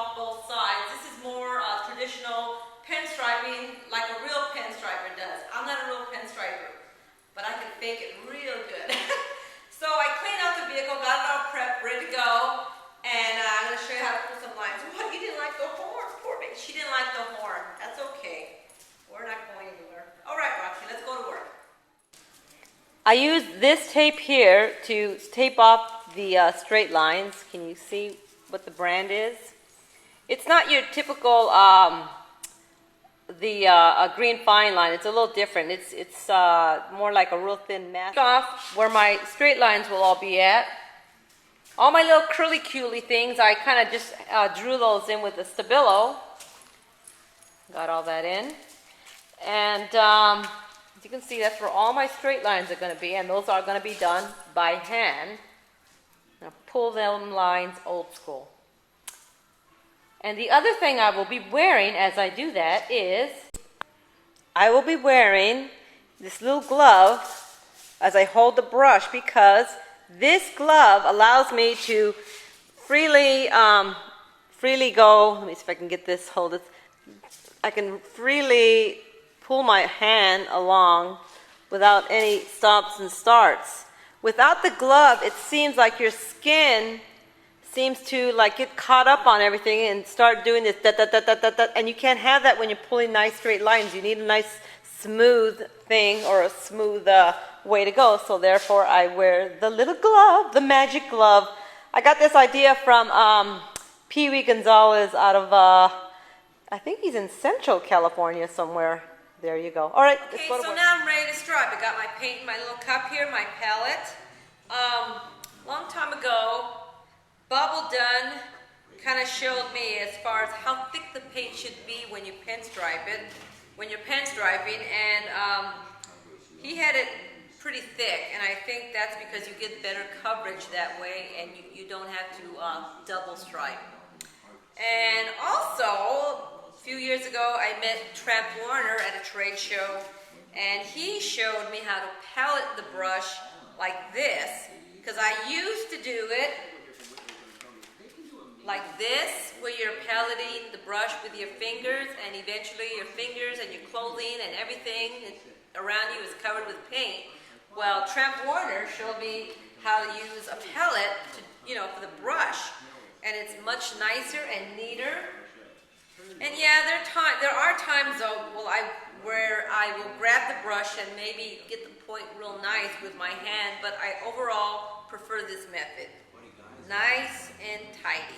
off both sides. This is more traditional pinstriping, like a real pinstriper does. I'm not a real pinstriper, but I can fake it real good. So I cleaned out the vehicle, got it all prepped, ready to go, and I'm going to show you how to pull some lines. What? You didn't like the horn? Poor baby. She didn't like the horn. That's okay. We're not going anywhere. All right, Roxy, let's go to work. I use this tape here to tape off the straight lines. Can you see what the brand is? It's not your typical green fine line. It's a little different. It's more like a real thin mask off where my straight lines will all be at. All my little curly-curly things, I kind of just drew those in with a Stabilo. Got all that in. And as you can see, that's where all my straight lines are going to be, and those are going to be done by hand. Now pull them lines old school. And the other thing I will be wearing as I do that is I will be wearing this little glove as I hold the brush, because this glove allows me to freely go. Let me see if I can get this, hold it. I can freely pull my hand along without any stops and starts. Without the glove, it seems like your skin seems to like get caught up on everything and start doing this and you can't have that when you're pulling nice straight lines. You need a nice smooth thing, or a smooth way to go. So therefore I wear the little glove, the magic glove. I got this idea from Pee Wee Gonzalez out of I think he's in Central California somewhere. There you go. All right, let's go to work. Now I'm ready to stripe. I got my paint in my little cup here, my palette. Long time ago, Bubble Dunn kind of showed me as far as how thick the paint should be when you pinstripe it, when you're pinstriping, and he had it pretty thick, and I think that's because you get better coverage that way, and you don't have to double stripe. And also, a few years ago, I met Tramp Warner at a trade show, and he showed me how to palette the brush like this, because I used to do it like this, where you're paleting the brush with your fingers, and eventually your fingers and your clothing and everything around you is covered with paint. Well, Tramp Warner showed me how to use a palette to, for the brush, and it's much nicer and neater. And yeah, there are times though where I will grab the brush and maybe get the point real nice with my hand, but I overall prefer this method. Nice and tidy.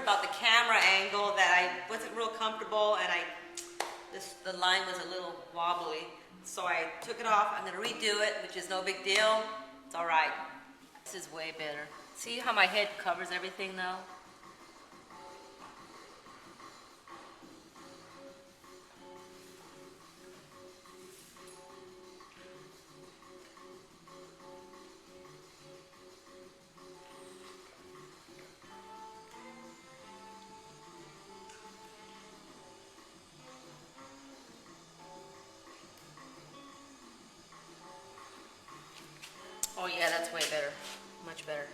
about the camera angle that I wasn't real comfortable, and the line was a little wobbly. So I took it off. I'm gonna redo it, which is no big deal. It's all right. This is way better. See how my head covers everything now? Oh yeah, that's way better. Much better.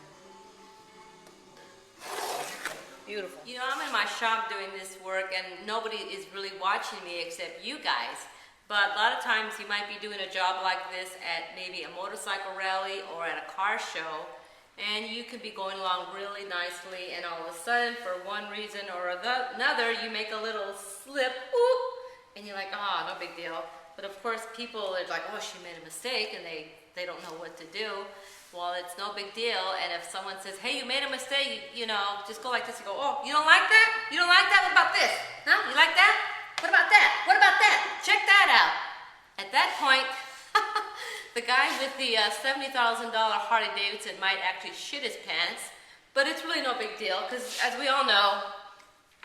Beautiful. You know, I'm in my shop doing this work and nobody is really watching me except you guys. But a lot of times you might be doing a job like this at maybe a motorcycle rally or at a car show, and you could be going along really nicely, and all of a sudden, for one reason or another, you make a little slip, whoop, and you're like, oh, no big deal. But of course, people are like, oh, she made a mistake, and they don't know what to do. Well, it's no big deal, and if someone says, hey, you made a mistake, you know, just go like this and go, oh, you don't like that? You don't like that? What about this? Huh? You like that? What about that? What about that? Check that out. At that point, the guy with the $70,000 Harley Davidson might actually shit his pants, but it's really no big deal, because as we all know,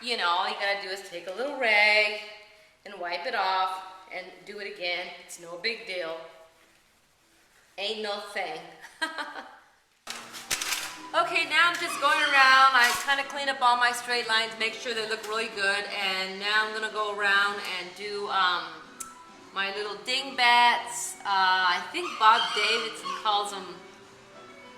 you know, all you gotta do is take a little rag and wipe it off and do it again. It's no big deal. Ain't no thing. Okay, now I'm just going around. I kind of clean up all my straight lines, make sure they look really good, and now I'm gonna go around and do my little dingbats. I think Bob Davidson calls them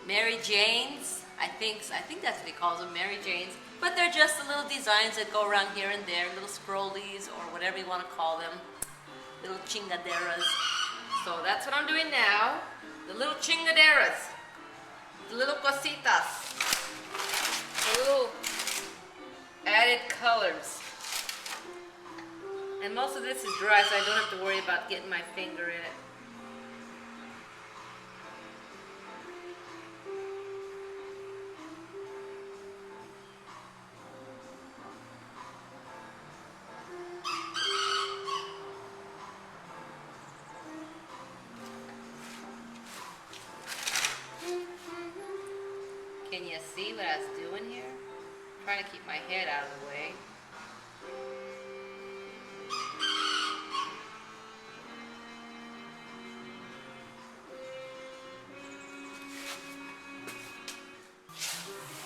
Mary Janes. I think that's what he calls them, Mary Janes. But they're just the little designs that go around here and there, little scrollies or whatever you want to call them, little chingaderas. So that's what I'm doing now. The little chingaderas, the little cositas, the little added colors. And most of this is dry, so I don't have to worry about getting my finger in it. Can you see what I was doing here? I'm trying to keep my head out of the way.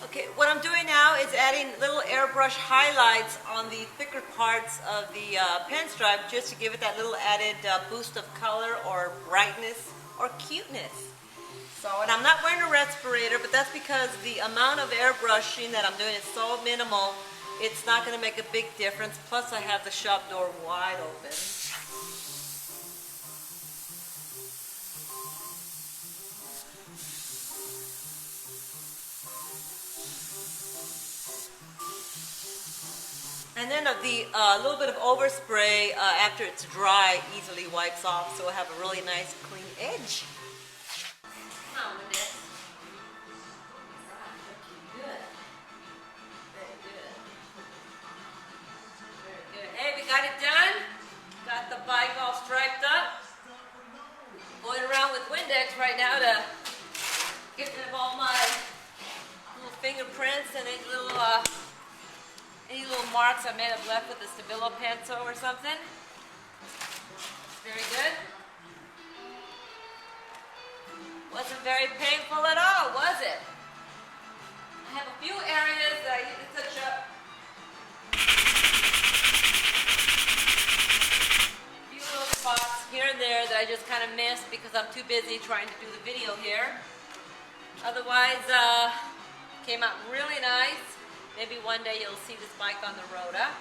Okay, what I'm doing now is adding little airbrush highlights on the thicker parts of the pinstripe, just to give it that little added boost of color or brightness or cuteness. So, and I'm not wearing a respirator, but that's because the amount of airbrushing that I'm doing is so minimal, it's not going to make a big difference. Plus I have the shop door wide open. And then the little bit of overspray after it's dry easily wipes off, so I have a really nice clean edge. With this. Right, good. Very good. Very good. Hey, we got it done. Got the bike all striped up. Going around with Windex right now to get rid of all my little fingerprints and any little marks I may have left with the Stabilo pencil or something. Very good. Wasn't very painful at all, was it? I have a few areas that I need to touch up. A few little spots here and there that I just kind of missed because I'm too busy trying to do the video here. Otherwise, came out really nice. Maybe one day you'll see this bike on the road, huh?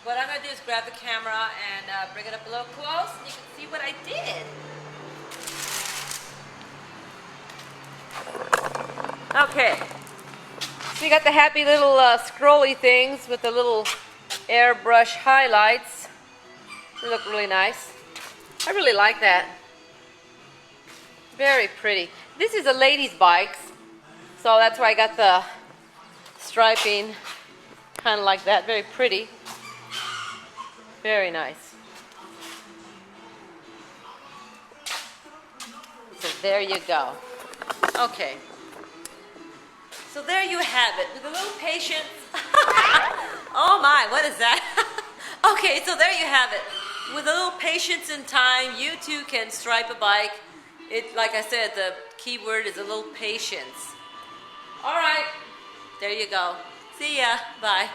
What I'm going to do is grab the camera and bring it up a little close and you can see what I did. Okay, so you got the happy little scrolly things with the little airbrush highlights. They look really nice. I really like that. Very pretty. This is a lady's bike, so that's why I got the striping kind of like that, very pretty. Very nice. So there you go. Okay. So there you have it, with a little patience. Oh my, what is that? Okay, so there you have it. With a little patience and time, you too can stripe a bike. Like I said, the key word is a little patience. All right, there you go. See ya. Bye.